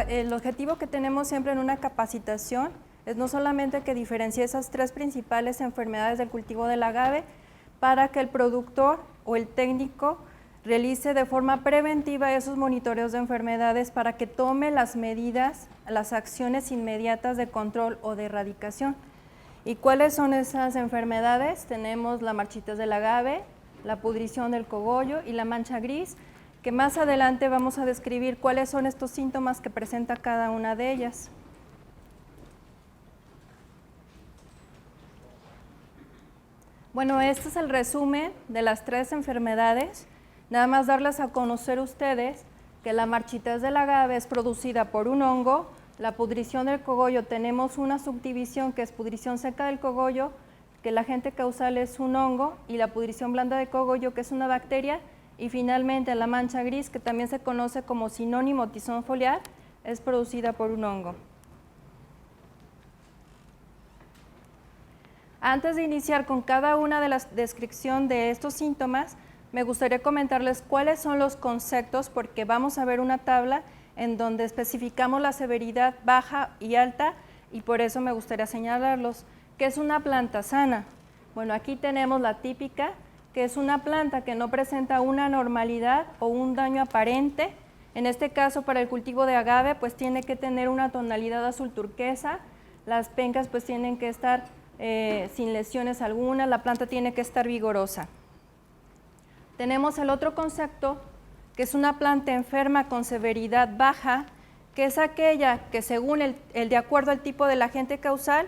el objetivo que tenemos siempre en una capacitación es no solamente que diferencie esas tres principales enfermedades del cultivo del agave para que el productor o el técnico realice de forma preventiva esos monitoreos de enfermedades para que tome las medidas, las acciones inmediatas de control o de erradicación. ¿Y cuáles son esas enfermedades? Tenemos la marchitas del agave, la pudrición del cogollo y la mancha gris, que más adelante vamos a describir cuáles son estos síntomas que presenta cada una de ellas. Bueno, este es el resumen de las tres enfermedades. Nada más darles a conocer ustedes que la marchitas del agave es producida por un hongo, la pudrición del cogollo tenemos una subdivisión que es pudrición seca del cogollo, que el agente causal es un hongo, y la pudrición blanda del cogollo, que es una bacteria, y finalmente la mancha gris, que también se conoce como sinónimo tizón foliar, es producida por un hongo. Antes de iniciar con cada una de las descripción de estos síntomas, me gustaría comentarles cuáles son los conceptos, porque vamos a ver una tabla en donde especificamos la severidad baja y alta, y por eso me gustaría señalarlos. ¿Qué es una planta sana? Bueno, aquí tenemos la típica, que es una planta que no presenta una anormalidad o un daño aparente. En este caso, para el cultivo de agave, pues tiene que tener una tonalidad azul turquesa, las pencas pues tienen que estar sin lesiones alguna, la planta tiene que estar vigorosa. Tenemos el otro concepto, que es una planta enferma con severidad baja, que es aquella que según de acuerdo al tipo del agente causal,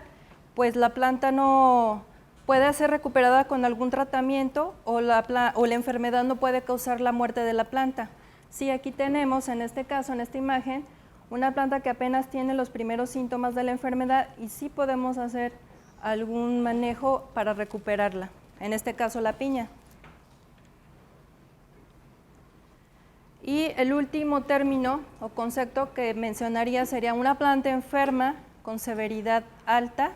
pues la planta no puede ser recuperada con algún tratamiento o la enfermedad no puede causar la muerte de la planta. Sí, aquí tenemos en este caso, en esta imagen, una planta que apenas tiene los primeros síntomas de la enfermedad y sí podemos hacer algún manejo para recuperarla, en este caso la piña. Y el último término o concepto que mencionaría sería una planta enferma con severidad alta,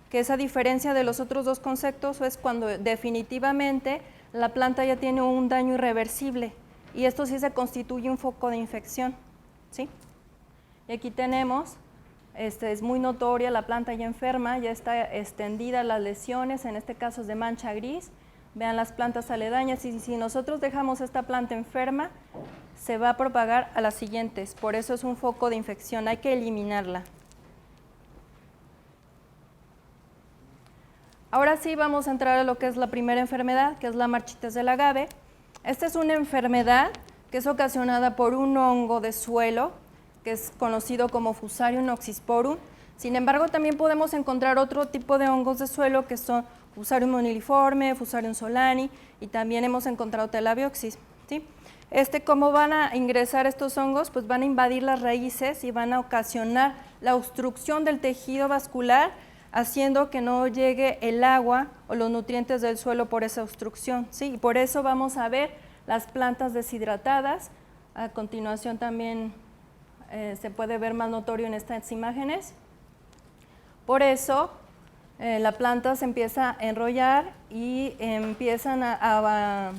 que es a diferencia de los otros dos conceptos, es cuando definitivamente la planta ya tiene un daño irreversible y esto sí se constituye un foco de infección, ¿sí? Y aquí tenemos, es muy notoria la planta ya enferma, ya está extendida las lesiones, en este caso es de mancha gris. Vean las plantas aledañas y si nosotros dejamos esta planta enferma, se va a propagar a las siguientes, por eso es un foco de infección, hay que eliminarla. Ahora sí vamos a entrar a lo que es la primera enfermedad, que es la marchitas del agave. Esta es una enfermedad que es ocasionada por un hongo de suelo, que es conocido como Fusarium oxysporum. Sin embargo, también podemos encontrar otro tipo de hongos de suelo que son Fusarium moniliforme, Fusarium solani y también hemos encontrado Telabiopsis, ¿sí? ¿Cómo van a ingresar estos hongos? Pues van a invadir las raíces y van a ocasionar la obstrucción del tejido vascular, haciendo que no llegue el agua o los nutrientes del suelo por esa obstrucción, ¿sí? Y por eso vamos a ver las plantas deshidratadas. A continuación también se puede ver más notorio en estas imágenes. Por eso la planta se empieza a enrollar y empiezan a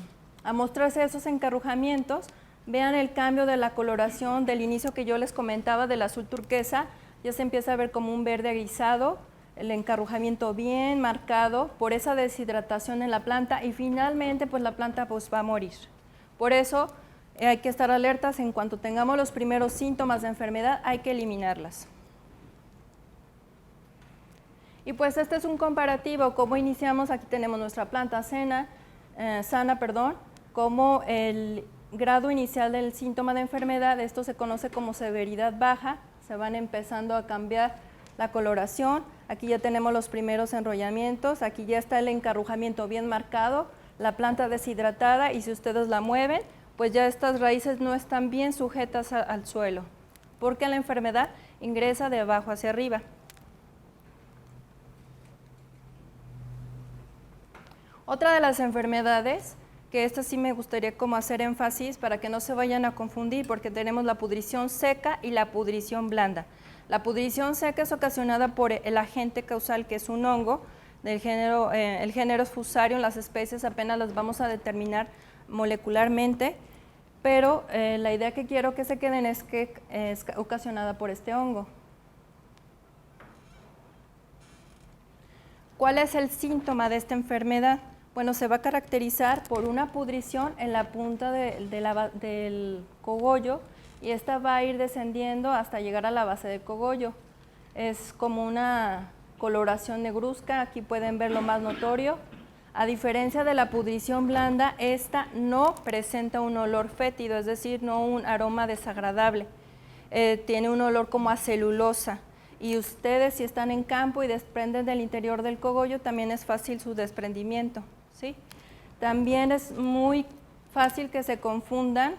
mostrarse esos encarrujamientos. Vean el cambio de la coloración del inicio que yo les comentaba del azul turquesa, ya se empieza a ver como un verde agrisado, el encarrujamiento bien marcado por esa deshidratación en la planta y finalmente pues la planta pues va a morir. Por eso hay que estar alertas, en cuanto tengamos los primeros síntomas de enfermedad hay que eliminarlas. Y pues este es un comparativo, cómo iniciamos, aquí tenemos nuestra planta sana, como el grado inicial del síntoma de enfermedad, esto se conoce como severidad baja, se van empezando a cambiar la coloración, aquí ya tenemos los primeros enrollamientos, aquí ya está el encarrujamiento bien marcado, la planta deshidratada y si ustedes la mueven, pues ya estas raíces no están bien sujetas al suelo, porque la enfermedad ingresa de abajo hacia arriba. Otra de las enfermedades, que esta sí me gustaría como hacer énfasis para que no se vayan a confundir, porque tenemos la pudrición seca y la pudrición blanda. La pudrición seca es ocasionada por el agente causal, que es un hongo del género, el género es Fusarium, las especies apenas las vamos a determinar molecularmente, pero la idea que quiero que se queden es que es ocasionada por este hongo. ¿Cuál es el síntoma de esta enfermedad? Bueno, se va a caracterizar por una pudrición en la punta del cogollo y esta va a ir descendiendo hasta llegar a la base del cogollo. Es como una coloración negruzca, aquí pueden ver lo más notorio. A diferencia de la pudrición blanda, esta no presenta un olor fétido, es decir, no un aroma desagradable. Tiene un olor como a celulosa. Y ustedes, si están en campo y desprenden del interior del cogollo, también es fácil su desprendimiento, ¿sí? También es muy fácil que se confundan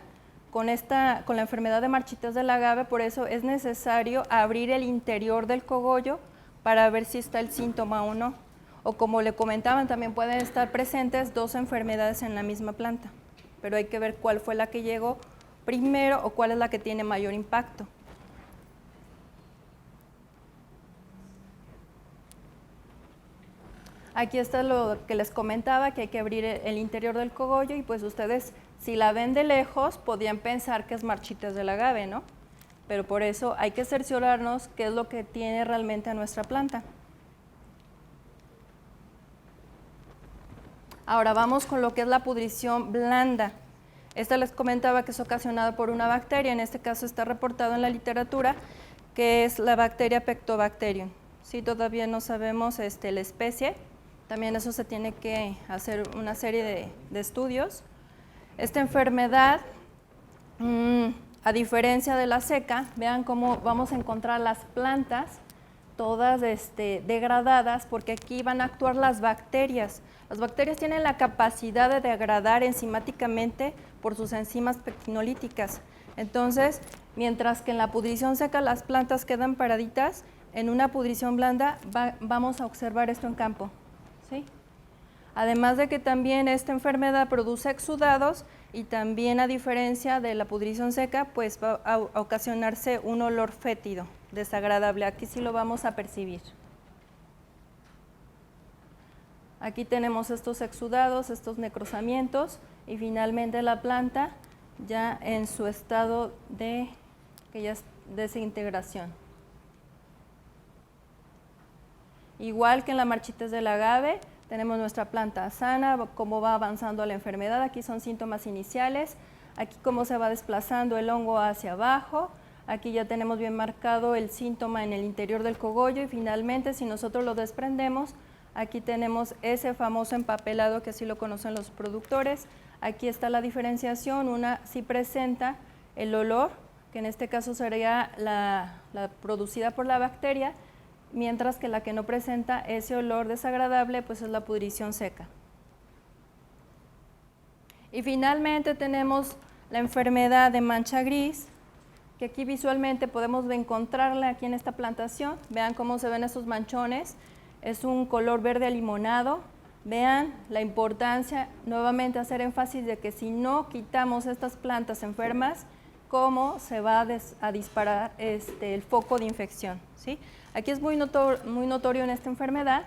con la enfermedad de marchitas del agave, por eso es necesario abrir el interior del cogollo para ver si está el síntoma o no. O como le comentaban, también pueden estar presentes dos enfermedades en la misma planta, pero hay que ver cuál fue la que llegó primero o cuál es la que tiene mayor impacto. Aquí está lo que les comentaba, que hay que abrir el interior del cogollo y pues ustedes, si la ven de lejos, podrían pensar que es marchitas del agave, ¿no? Pero por eso hay que cerciorarnos qué es lo que tiene realmente a nuestra planta. Ahora vamos con lo que es la pudrición blanda. Esta les comentaba que es ocasionada por una bacteria, en este caso está reportado en la literatura, que es la bacteria Pectobacterium. Sí, todavía no sabemos la especie. También eso se tiene que hacer una serie de estudios. Esta enfermedad, a diferencia de la seca, vean cómo vamos a encontrar las plantas todas degradadas, porque aquí van a actuar las bacterias. Las bacterias tienen la capacidad de degradar enzimáticamente por sus enzimas pectinolíticas. Entonces, mientras que en la pudrición seca las plantas quedan paraditas, en una pudrición blanda vamos a observar esto en campo. ¿Sí? Además de que también esta enfermedad produce exudados y también, a diferencia de la pudrición seca, pues va a ocasionarse un olor fétido, desagradable. Aquí sí lo vamos a percibir. Aquí tenemos estos exudados, estos necrosamientos y finalmente la planta ya en su estado de desintegración. Igual que en la marchitas del agave, tenemos nuestra planta sana, cómo va avanzando la enfermedad. Aquí son síntomas iniciales, aquí cómo se va desplazando el hongo hacia abajo. Aquí ya tenemos bien marcado el síntoma en el interior del cogollo y finalmente, si nosotros lo desprendemos, aquí tenemos ese famoso empapelado que así lo conocen los productores. Aquí está la diferenciación, una sí presenta el olor, que en este caso sería la producida por la bacteria, mientras que la que no presenta ese olor desagradable pues es la pudrición seca. Y finalmente tenemos la enfermedad de mancha gris, que aquí visualmente podemos encontrarla aquí en esta plantación. Vean cómo se ven esos manchones, es un color verde limonado. Vean la importancia, nuevamente hacer énfasis de que si no quitamos estas plantas enfermas, cómo se va a disparar el foco de infección, ¿sí? Aquí es muy notorio en esta enfermedad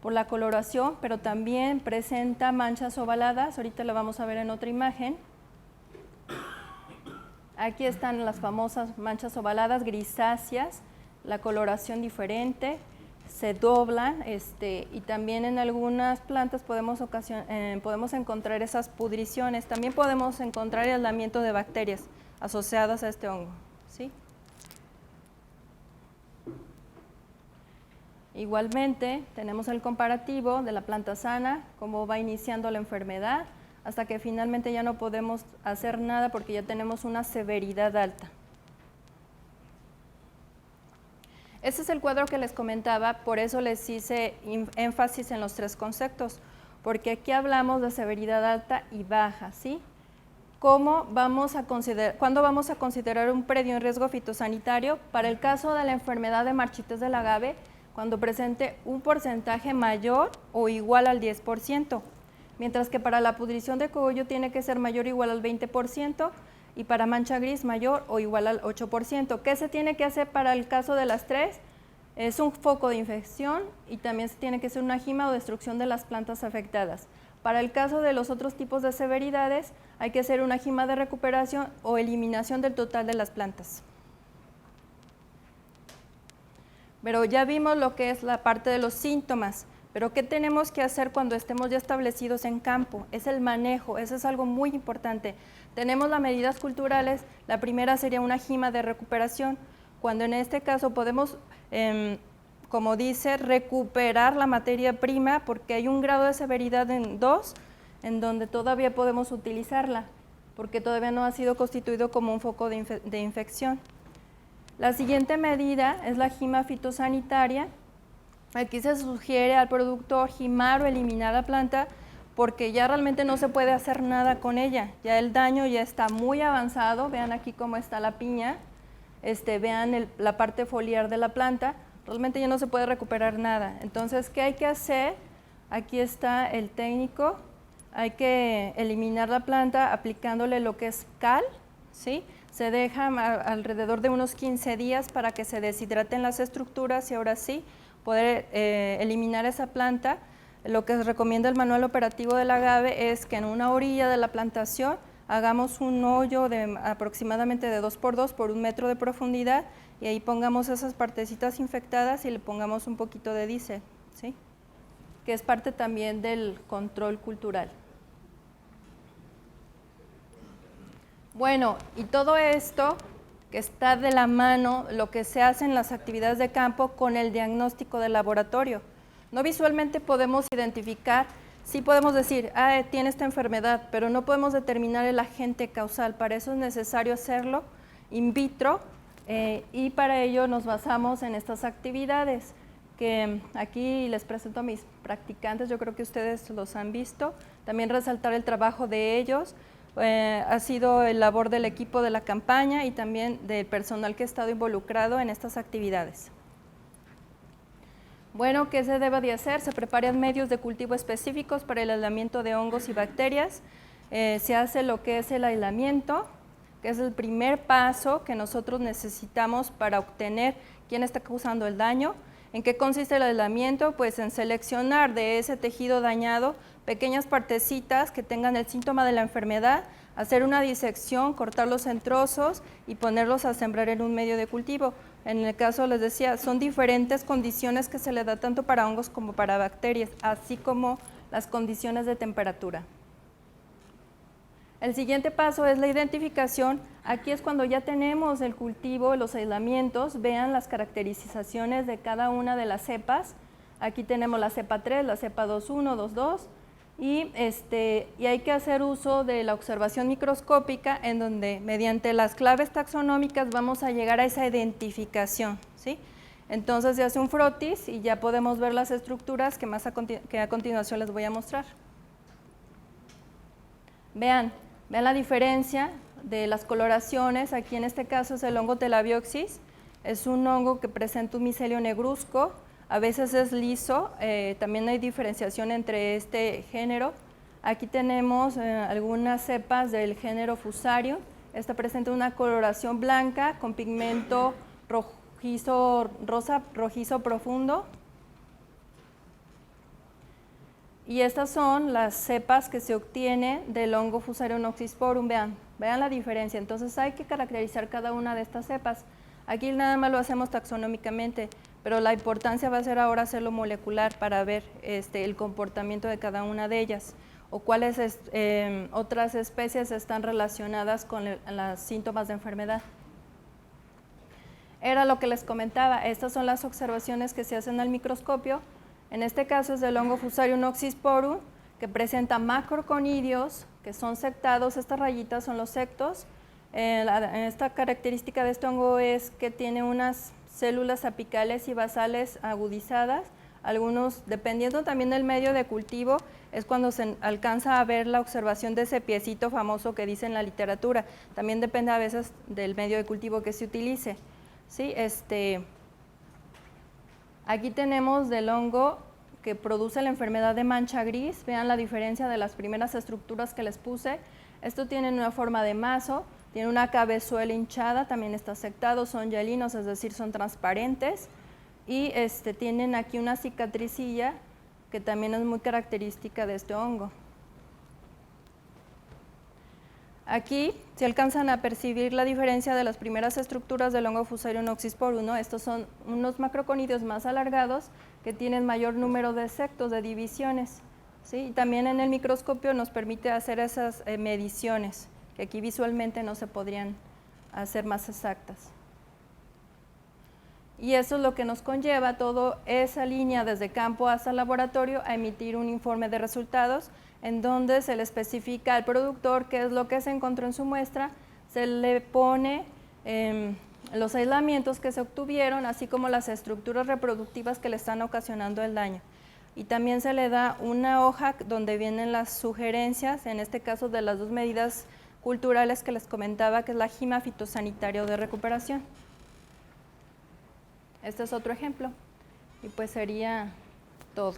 por la coloración, pero también presenta manchas ovaladas. Ahorita lo vamos a ver en otra imagen. Aquí están las famosas manchas ovaladas grisáceas, la coloración diferente, se doblan y también en algunas plantas podemos encontrar esas pudriciones. También podemos encontrar el aislamiento de bacterias asociadas a este hongo, ¿sí? Igualmente, tenemos el comparativo de la planta sana, cómo va iniciando la enfermedad, hasta que finalmente ya no podemos hacer nada porque ya tenemos una severidad alta. Ese es el cuadro que les comentaba, por eso les hice énfasis en los tres conceptos, porque aquí hablamos de severidad alta y baja, ¿sí? ¿Cuándo vamos a considerar un predio en riesgo fitosanitario? Para el caso de la enfermedad de marchitas del agave, cuando presente un porcentaje mayor o igual al 10%, mientras que para la pudrición de cogollo tiene que ser mayor o igual al 20% y para mancha gris mayor o igual al 8%. ¿Qué se tiene que hacer para el caso de las tres? Es un foco de infección y también se tiene que hacer una gima o destrucción de las plantas afectadas. Para el caso de los otros tipos de severidades, hay que hacer una gima de recuperación o eliminación del total de las plantas. Pero ya vimos lo que es la parte de los síntomas, pero ¿qué tenemos que hacer cuando estemos ya establecidos en campo? Es el manejo, eso es algo muy importante. Tenemos las medidas culturales, la primera sería una gima de recuperación, cuando en este caso podemos, como dice, recuperar la materia prima porque hay un grado de severidad en 2 en donde todavía podemos utilizarla porque todavía no ha sido constituido como un foco de infección. La siguiente medida es la gima fitosanitaria. Aquí se sugiere al productor gimar o eliminar la planta porque ya realmente no se puede hacer nada con ella. Ya el daño ya está muy avanzado. Vean aquí cómo está la piña. Vean la parte foliar de la planta. Realmente ya no se puede recuperar nada. Entonces, ¿qué hay que hacer? Aquí está el técnico. Hay que eliminar la planta aplicándole lo que es cal, ¿sí? Se deja alrededor de unos 15 días para que se deshidraten las estructuras y ahora sí poder eliminar esa planta. Lo que recomienda el manual operativo del agave es que en una orilla de la plantación hagamos un hoyo de aproximadamente de 2 por 2 por 1 metro de profundidad y ahí pongamos esas partecitas infectadas y le pongamos un poquito de diésel, ¿sí? Que es parte también del control cultural. Bueno, y todo esto que está de la mano, lo que se hace en las actividades de campo con el diagnóstico de laboratorio. No visualmente podemos identificar, sí podemos decir, tiene esta enfermedad, pero no podemos determinar el agente causal. Para eso es necesario hacerlo in vitro y para ello nos basamos en estas actividades que aquí les presento a mis practicantes, yo creo que ustedes los han visto. También resaltar el trabajo de ellos. Ha sido el labor del equipo de la campaña y también del personal que ha estado involucrado en estas actividades. Bueno, ¿qué se debe de hacer? Se preparan medios de cultivo específicos para el aislamiento de hongos y bacterias. Se hace lo que es el aislamiento, que es el primer paso que nosotros necesitamos para obtener quién está causando el daño. ¿En qué consiste el aislamiento? Pues en seleccionar de ese tejido dañado pequeñas partecitas que tengan el síntoma de la enfermedad, hacer una disección, cortarlos en trozos y ponerlos a sembrar en un medio de cultivo. En el caso, les decía, son diferentes condiciones que se le da tanto para hongos como para bacterias, así como las condiciones de temperatura. El siguiente paso es la identificación. Aquí es cuando ya tenemos el cultivo, los aislamientos. Vean las caracterizaciones de cada una de las cepas. Aquí tenemos la cepa 3, la cepa 2.1, 2.2 y hay que hacer uso de la observación microscópica en donde mediante las claves taxonómicas vamos a llegar a esa identificación, ¿sí? Entonces se hace un frotis y ya podemos ver las estructuras que a continuación les voy a mostrar. Vean la diferencia de las coloraciones. Aquí en este caso es el hongo Telabiopsis. Es un hongo que presenta un micelio negruzco, a veces es liso, también hay diferenciación entre este género. Aquí tenemos algunas cepas del género Fusarium. Esta presenta una coloración blanca con pigmento rojizo profundo. Y estas son las cepas que se obtienen del hongo Fusarium oxysporum. Vean la diferencia. Entonces hay que caracterizar cada una de estas cepas. Aquí nada más lo hacemos taxonómicamente, pero la importancia va a ser ahora hacerlo molecular para ver el comportamiento de cada una de ellas o cuáles otras especies están relacionadas con los síntomas de enfermedad. Era lo que les comentaba, estas son las observaciones que se hacen al microscopio. En este caso es del hongo Fusarium oxysporum, que presenta macroconidios, que son sectados. Estas rayitas son los sectos. Esta característica de este hongo es que tiene unas células apicales y basales agudizadas. Algunos, dependiendo también del medio de cultivo, es cuando se alcanza a ver la observación de ese piecito famoso que dice en la literatura. También depende a veces del medio de cultivo que se utilice, ¿sí? Aquí tenemos del hongo que produce la enfermedad de mancha gris. Vean la diferencia de las primeras estructuras que les puse. Esto tiene una forma de mazo, tiene una cabezuela hinchada, también está sectado, son hialinos, es decir, son transparentes. Y tienen aquí una cicatricilla que también es muy característica de este hongo. Aquí, si alcanzan a percibir la diferencia de las primeras estructuras del hongo Fusarium oxysporum, estos son unos macroconidios más alargados que tienen mayor número de sectos, de divisiones, ¿sí? Y también en el microscopio nos permite hacer esas mediciones, que aquí visualmente no se podrían hacer más exactas. Y eso es lo que nos conlleva toda esa línea desde campo hasta laboratorio a emitir un informe de resultados en donde se le especifica al productor qué es lo que se encontró en su muestra, se le pone los aislamientos que se obtuvieron, así como las estructuras reproductivas que le están ocasionando el daño. Y también se le da una hoja donde vienen las sugerencias, en este caso de las dos medidas culturales que les comentaba, que es la GIMA fitosanitario de recuperación. Este es otro ejemplo y pues sería todo.